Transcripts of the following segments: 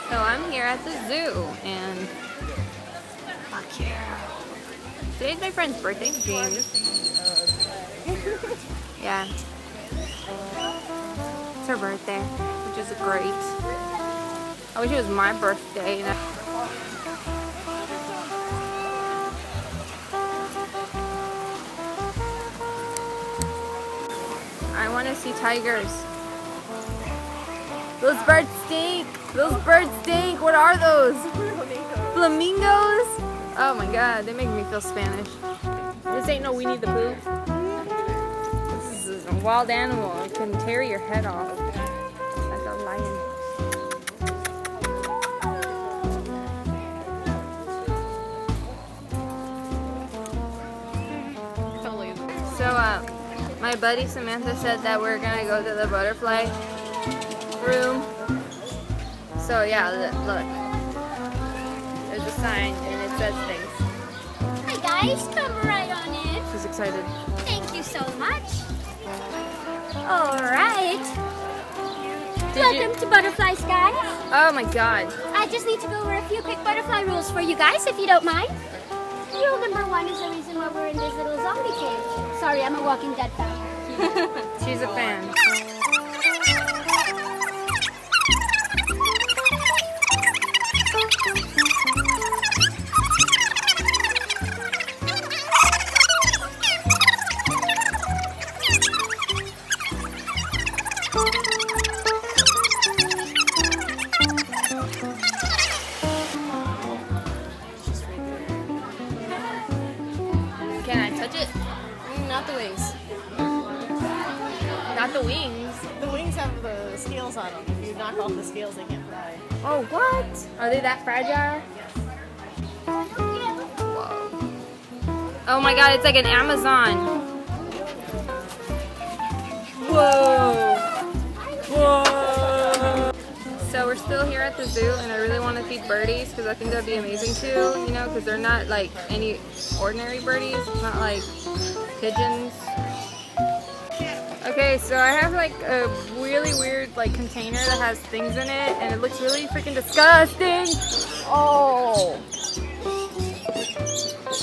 So I'm here at the zoo, and fuck yeah. Today's my friend's birthday, James. Yeah. It's her birthday, which is great. I wish it was my birthday. I want to see tigers. Those birds stink. Those birds stink. What are those? Flamingos? Oh my god, they make me feel Spanish. This ain't no Winnie the Pooh. This is a wild animal. It can tear your head off. Like a lion. So, my buddy Samantha said that we're gonna go to the butterfly room. So yeah, look. There's a sign and it says things. Hi guys, come right on in. She's excited. Thank you so much. Alright. Welcome to Butterfly Sky. Oh my god. I just need to go over a few quick butterfly rules for you guys, if you don't mind. Rule number 1 is the reason why we're in this little zombie cage. Sorry, I'm a Walking Dead fan. She's a fan. Can I touch it? Not the wings. Not the wings. The wings have the scales on them. If you knock off the scales, they can't fly. Oh, what? Are they that fragile? Yes. Whoa. Oh my god, it's like an Amazon. Whoa. Whoa. So we're still here at the zoo, and I really want to feed birdies because I think that'd be amazing too, you know, because they're not like any ordinary birdies. It's not like pigeons. Okay, so I have like a really weird like container that has things in it, and it looks really freaking disgusting. Oh.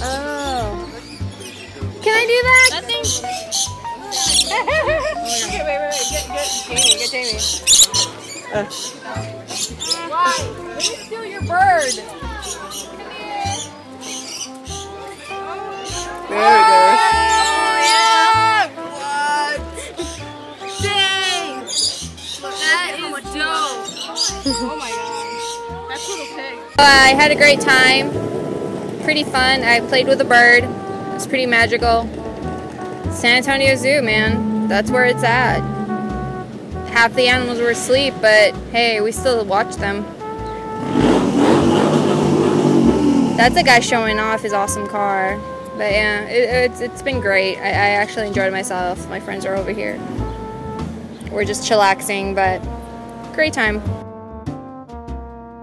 Oh. Can I do that? Nothing. Okay, wait. Get Jamie. Why? Let me steal your bird. There we go. Oh my gosh. That's a little pig. I had a great time. Pretty fun. I played with a bird. It was pretty magical. San Antonio Zoo, man. That's where it's at. Half the animals were asleep, but hey, we still watched them. That's a guy showing off his awesome car. But yeah, it's been great. I actually enjoyed myself. My friends are over here. We're just chillaxing, but great time.